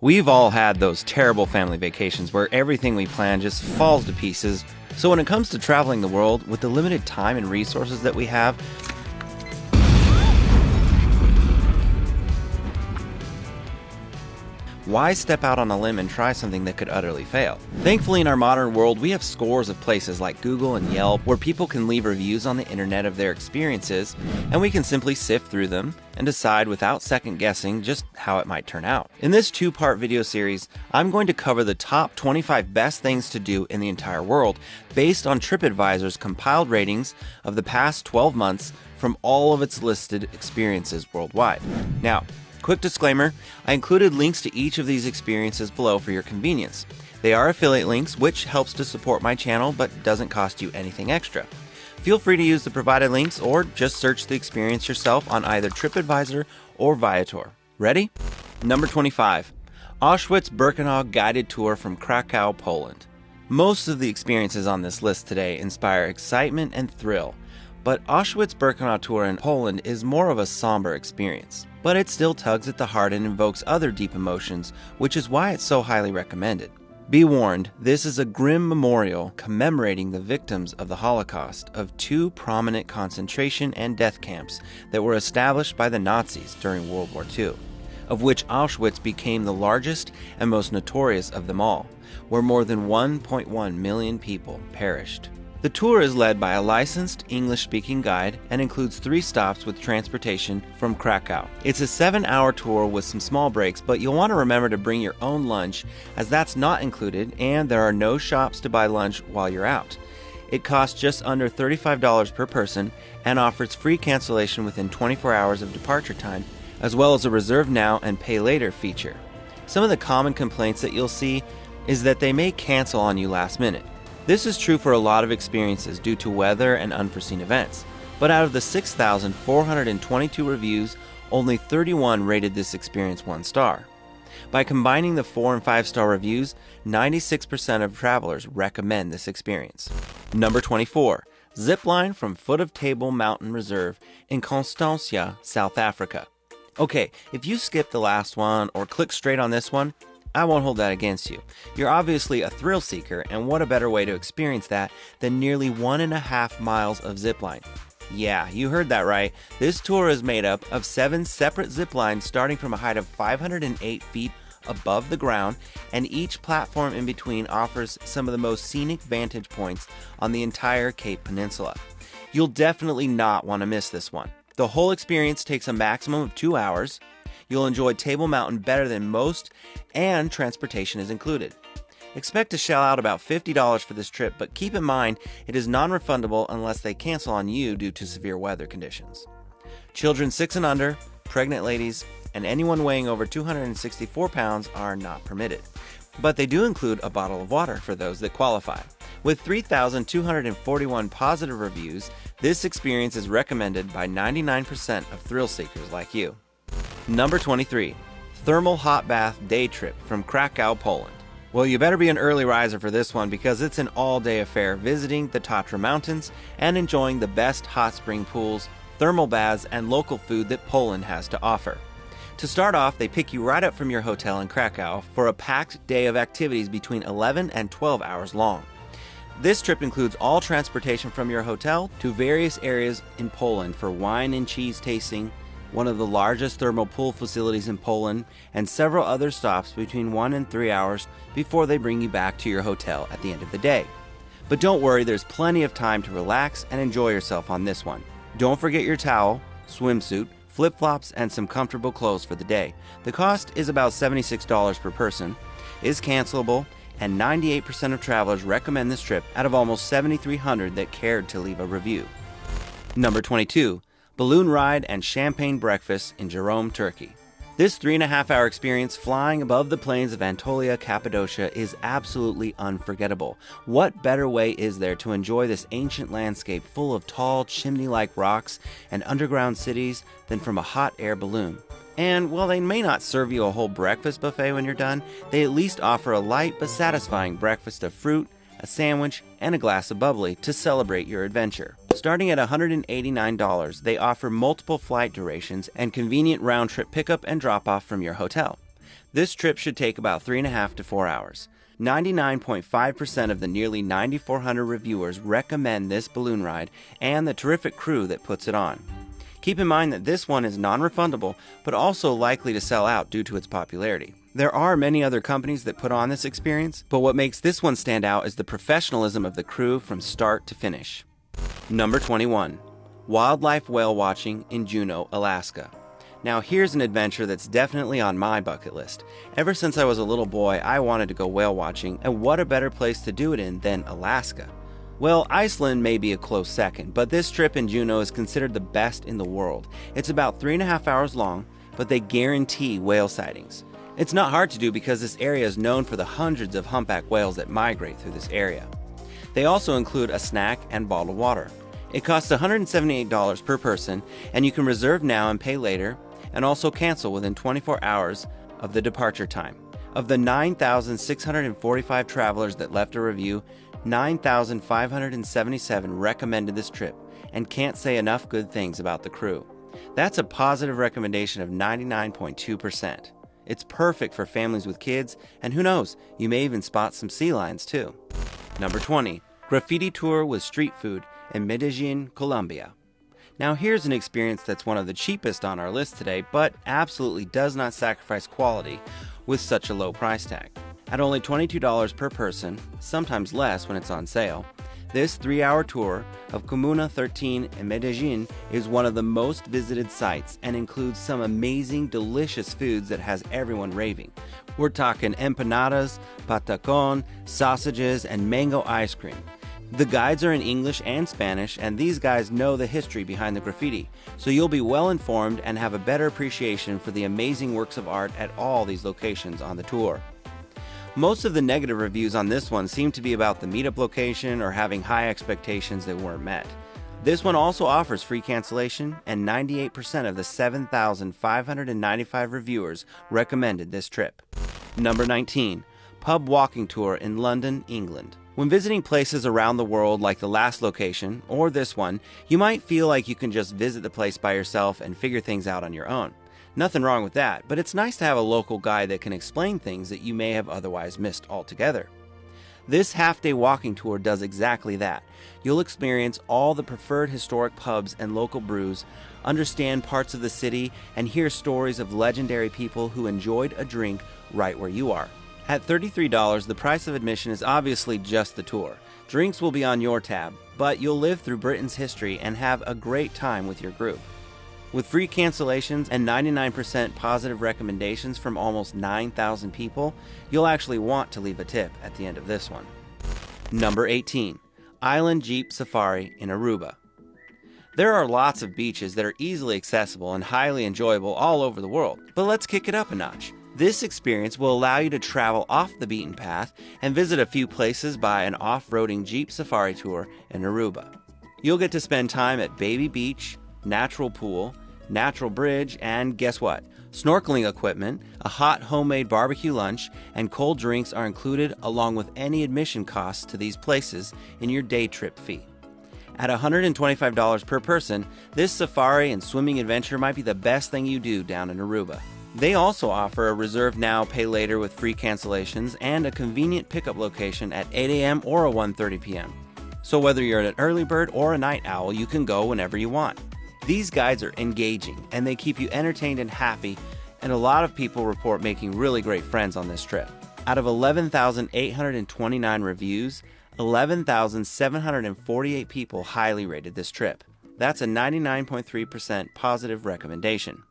We've all had those terrible family vacations where everything we plan just falls to pieces. So when it comes to traveling the world, with the limited time and resources that we have, why step out on a limb and try something that could utterly fail? Thankfully, in our modern world, we have scores of places like Google and Yelp where people can leave reviews on the internet of their experiences, and we can simply sift through them and decide without second guessing just how it might turn out. In this two-part video series, I'm going to cover the top 25 best things to do in the entire world based on Tripadvisor's compiled ratings of the past 12 months from all of its listed experiences worldwide. Now, quick disclaimer, I included links to each of these experiences below for your convenience. They are affiliate links, which helps to support my channel but doesn't cost you anything extra. Feel free to use the provided links or just search the experience yourself on either Tripadvisor or Viator. Ready? Number 25. Auschwitz-Birkenau guided tour from Krakow, Poland. Most of the experiences on this list today inspire excitement and thrill, but Auschwitz-Birkenau tour in Poland is more of a somber experience. But it still tugs at the heart and invokes other deep emotions, which is why it's so highly recommended. Be warned, this is a grim memorial commemorating the victims of the Holocaust of two prominent concentration and death camps that were established by the Nazis during World War II, of which Auschwitz became the largest and most notorious of them all, where more than 1.1 million people perished. The tour is led by a licensed English-speaking guide and includes 3 stops with transportation from Krakow. It's a 7-hour tour with some small breaks, but you'll want to remember to bring your own lunch as that's not included and there are no shops to buy lunch while you're out. It costs just under $35 per person and offers free cancellation within 24 hours of departure time, as well as a reserve now and pay later feature. Some of the common complaints that you'll see is that they may cancel on you last minute. This is true for a lot of experiences due to weather and unforeseen events, but out of the 6,422 reviews, only 31 rated this experience 1 star. By combining the 4 and 5 star reviews, 96% of travelers recommend this experience. Number 24. Zipline from Foot of Table Mountain Reserve in Constancia, South Africa. Okay, if you skip the last one or click straight on this one, I won't hold that against you. You're obviously a thrill seeker, and what a better way to experience that than nearly 1.5 miles of zipline. Yeah, you heard that right. This tour is made up of 7 separate ziplines starting from a height of 508 feet above the ground, and each platform in between offers some of the most scenic vantage points on the entire Cape Peninsula. You'll definitely not want to miss this one. The whole experience takes a maximum of 2 hours. You'll enjoy Table Mountain better than most, and transportation is included. Expect to shell out about $50 for this trip, but keep in mind it is non-refundable unless they cancel on you due to severe weather conditions. Children 6 and under, pregnant ladies, and anyone weighing over 264 pounds are not permitted. But they do include a bottle of water for those that qualify. With 3,241 positive reviews, this experience is recommended by 99% of thrill seekers like you. Number 23. Thermal Hot Bath Day Trip from Krakow, Poland. Well, you better be an early riser for this one because it's an all-day affair visiting the Tatra Mountains and enjoying the best hot spring pools, thermal baths, and local food that Poland has to offer. To start off, they pick you right up from your hotel in Krakow for a packed day of activities between 11 and 12 hours long. This trip includes all transportation from your hotel to various areas in Poland for wine and cheese tasting, one of the largest thermal pool facilities in Poland, and several other stops between 1 and 3 hours before they bring you back to your hotel at the end of the day. But don't worry, there's plenty of time to relax and enjoy yourself on this one. Don't forget your towel, swimsuit, flip-flops, and some comfortable clothes for the day. The cost is about $76 per person, is cancelable, and 98% of travelers recommend this trip out of almost 7,300 that cared to leave a review. Number 22. Balloon ride and champagne breakfast in Jerome, Turkey. This 3.5-hour experience flying above the plains of Anatolia, Cappadocia is absolutely unforgettable. What better way is there to enjoy this ancient landscape full of tall, chimney-like rocks and underground cities than from a hot air balloon? And while they may not serve you a whole breakfast buffet when you're done, they at least offer a light but satisfying breakfast of fruit, a sandwich, and a glass of bubbly to celebrate your adventure. Starting at $189, they offer multiple flight durations and convenient round-trip pickup and drop-off from your hotel. This trip should take about 3.5 to 4 hours. 99.5% of the nearly 9,400 reviewers recommend this balloon ride and the terrific crew that puts it on. Keep in mind that this one is non-refundable, but also likely to sell out due to its popularity. There are many other companies that put on this experience, but what makes this one stand out is the professionalism of the crew from start to finish. Number 21. Wildlife whale watching in Juneau, Alaska. Now here's an adventure that's definitely on my bucket list. Ever since I was a little boy, I wanted to go whale watching, and what a better place to do it in than Alaska. Well, Iceland may be a close second, but this trip in Juneau is considered the best in the world. It's about 3.5 hours long, but they guarantee whale sightings. It's not hard to do because this area is known for the hundreds of humpback whales that migrate through this area. They also include a snack and bottled water. It costs $178 per person, and you can reserve now and pay later, and also cancel within 24 hours of the departure time. Of the 9,645 travelers that left a review, 9,577 recommended this trip and can't say enough good things about the crew. That's a positive recommendation of 99.2%. It's perfect for families with kids, and who knows, you may even spot some sea lions too. Number 20. Graffiti Tour with Street Food in Medellin, Colombia. Now here's an experience that's one of the cheapest on our list today, but absolutely does not sacrifice quality with such a low price tag. At only $22 per person, sometimes less when it's on sale, this 3-hour tour of Comuna 13 in Medellin is one of the most visited sites and includes some amazing, delicious foods that has everyone raving. We're talking empanadas, patacón, sausages, and mango ice cream. The guides are in English and Spanish, and these guys know the history behind the graffiti, so you'll be well informed and have a better appreciation for the amazing works of art at all these locations on the tour. Most of the negative reviews on this one seem to be about the meetup location or having high expectations that weren't met. This one also offers free cancellation, and 98% of the 7,595 reviewers recommended this trip. Number 19. Pub Walking Tour in London, England. When visiting places around the world like the last location, or this one, you might feel like you can just visit the place by yourself and figure things out on your own. Nothing wrong with that, but it's nice to have a local guide that can explain things that you may have otherwise missed altogether. This half-day walking tour does exactly that. You'll experience all the preferred historic pubs and local brews, understand parts of the city, and hear stories of legendary people who enjoyed a drink right where you are. At $33, the price of admission is obviously just the tour. Drinks will be on your tab, but you'll live through Britain's history and have a great time with your group. With free cancellations and 99% positive recommendations from almost 9,000 people, you'll actually want to leave a tip at the end of this one. Number 18. Island Jeep Safari in Aruba. There are lots of beaches that are easily accessible and highly enjoyable all over the world, but let's kick it up a notch. This experience will allow you to travel off the beaten path and visit a few places by an off-roading Jeep Safari tour in Aruba. You'll get to spend time at Baby Beach, Natural Pool, Natural Bridge, and guess what? Snorkeling equipment, a hot homemade barbecue lunch, and cold drinks are included along with any admission costs to these places in your day trip fee. At $125 per person, this safari and swimming adventure might be the best thing you do down in Aruba. They also offer a reserve now, pay later with free cancellations and a convenient pickup location at 8 a.m. or a 1:30 p.m. So whether you're an early bird or a night owl, you can go whenever you want. These guides are engaging and they keep you entertained and happy, and a lot of people report making really great friends on this trip. Out of 11,829 reviews, 11,748 people highly rated this trip. That's a 99.3% positive recommendation.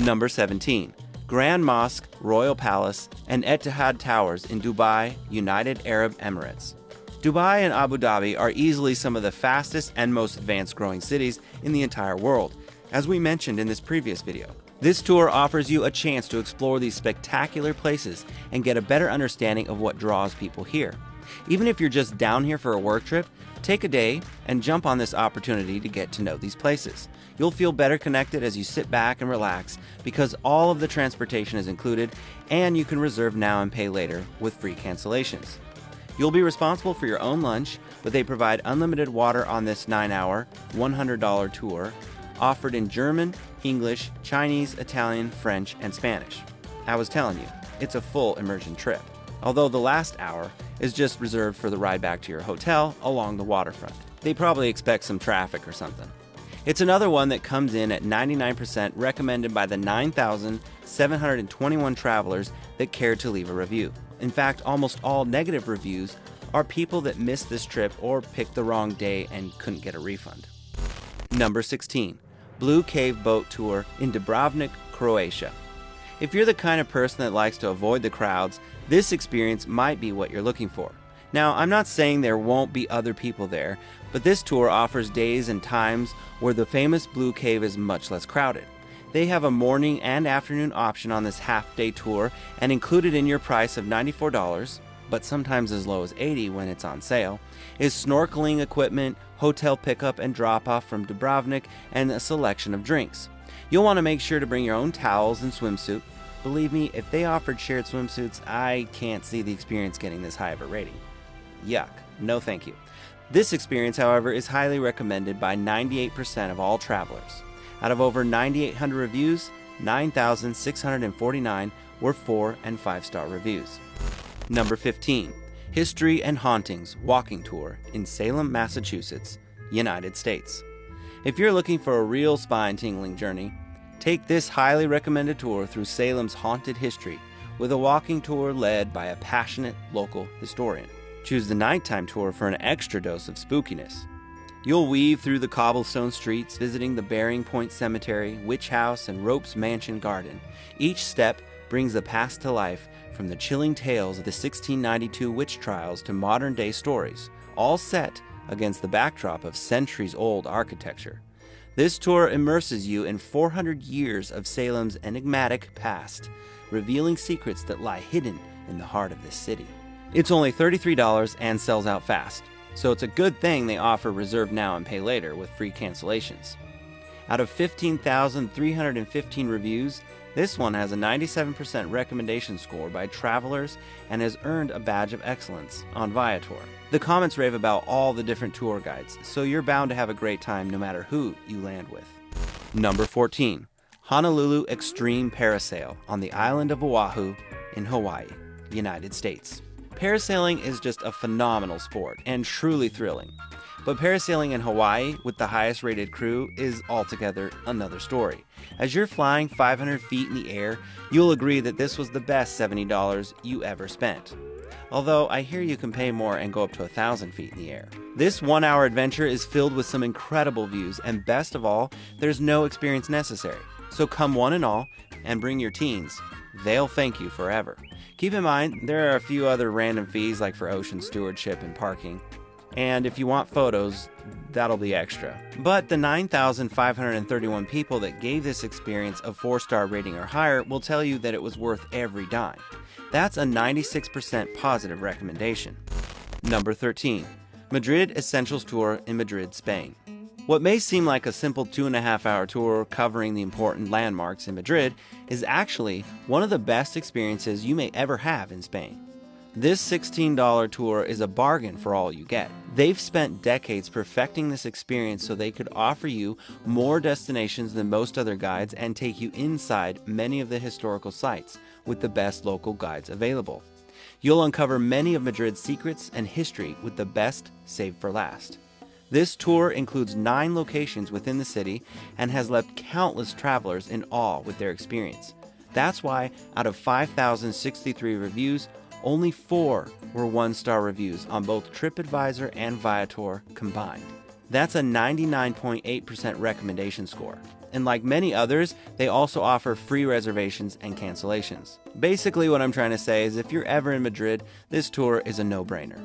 Number 17. Grand Mosque, Royal Palace, and Etihad Towers in Dubai, United Arab Emirates. Dubai and Abu Dhabi are easily some of the fastest and most advanced growing cities in the entire world, as we mentioned in this previous video. This tour offers you a chance to explore these spectacular places and get a better understanding of what draws people here. Even if you're just down here for a work trip, take a day and jump on this opportunity to get to know these places. You'll feel better connected as you sit back and relax because all of the transportation is included, and you can reserve now and pay later with free cancellations. You'll be responsible for your own lunch, but they provide unlimited water on this 9-hour, $100 tour, offered in German, English, Chinese, Italian, French, and Spanish. I was telling you, it's a full immersion trip. Although the last hour is just reserved for the ride back to your hotel along the waterfront. They probably expect some traffic or something. It's another one that comes in at 99% recommended by the 9,721 travelers that cared to leave a review. In fact, almost all negative reviews are people that missed this trip or picked the wrong day and couldn't get a refund. Number 16. Blue Cave Boat Tour in Dubrovnik, Croatia. If you're the kind of person that likes to avoid the crowds, this experience might be what you're looking for. Now, I'm not saying there won't be other people there, but this tour offers days and times where the famous Blue Cave is much less crowded. They have a morning and afternoon option on this half-day tour, and included in your price of $94, but sometimes as low as $80 when it's on sale, is snorkeling equipment, hotel pickup and drop-off from Dubrovnik, and a selection of drinks. You'll want to make sure to bring your own towels and swimsuit. Believe me, if they offered shared swimsuits, I can't see the experience getting this high of a rating. Yuck. No thank you. This experience, however, is highly recommended by 98% of all travelers. Out of over 9,800 reviews, 9,649 were 4- and 5-star reviews. Number 15. History and Hauntings Walking Tour in Salem, Massachusetts, United States. If you're looking for a real spine-tingling journey, take this highly recommended tour through Salem's haunted history with a walking tour led by a passionate local historian. Choose the nighttime tour for an extra dose of spookiness. You'll weave through the cobblestone streets, visiting the Bearing Point Cemetery, Witch House, and Rope's Mansion Garden. Each step brings the past to life, from the chilling tales of the 1692 witch trials to modern-day stories, all set against the backdrop of centuries-old architecture. This tour immerses you in 400 years of Salem's enigmatic past, revealing secrets that lie hidden in the heart of this city. It's only $33 and sells out fast, so it's a good thing they offer reserve now and pay later with free cancellations. Out of 15,315 reviews, this one has a 97% recommendation score by travelers and has earned a badge of excellence on Viator. The comments rave about all the different tour guides, so you're bound to have a great time no matter who you land with. Number 14. Honolulu Extreme Parasail on the island of Oahu in Hawaii, United States. Parasailing is just a phenomenal sport and truly thrilling. But parasailing in Hawaii with the highest rated crew is altogether another story. As you're flying 500 feet in the air, you'll agree that this was the best $70 you ever spent. Although I hear you can pay more and go up to 1,000 feet in the air. This 1-hour adventure is filled with some incredible views, and best of all, there's no experience necessary. So come one and all, and bring your teens. They'll thank you forever. Keep in mind, there are a few other random fees like for ocean stewardship and parking. And if you want photos, that'll be extra. But the 9,531 people that gave this experience a 4-star rating or higher will tell you that it was worth every dime. That's a 96% positive recommendation. Number 13. Madrid Essentials Tour in Madrid, Spain. What may seem like a simple 2.5-hour tour covering the important landmarks in Madrid is actually one of the best experiences you may ever have in Spain. This $16 tour is a bargain for all you get. They've spent decades perfecting this experience so they could offer you more destinations than most other guides and take you inside many of the historical sites with the best local guides available. You'll uncover many of Madrid's secrets and history with the best saved for last. This tour includes 9 locations within the city and has left countless travelers in awe with their experience. That's why, out of 5,063 reviews, only 4 were 1-star reviews on both Tripadvisor and Viator combined. That's a 99.8% recommendation score. And like many others, they also offer free reservations and cancellations. Basically, what I'm trying to say is if you're ever in Madrid, this tour is a no-brainer.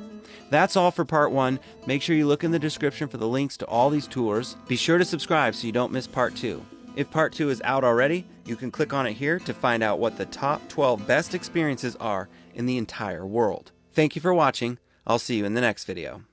That's all for part 1. Make sure you look in the description for the links to all these tours. Be sure to subscribe so you don't miss part 2. If part 2 is out already, you can click on it here to find out what the top 12 best experiences are in the entire world. Thank you for watching. I'll see you in the next video.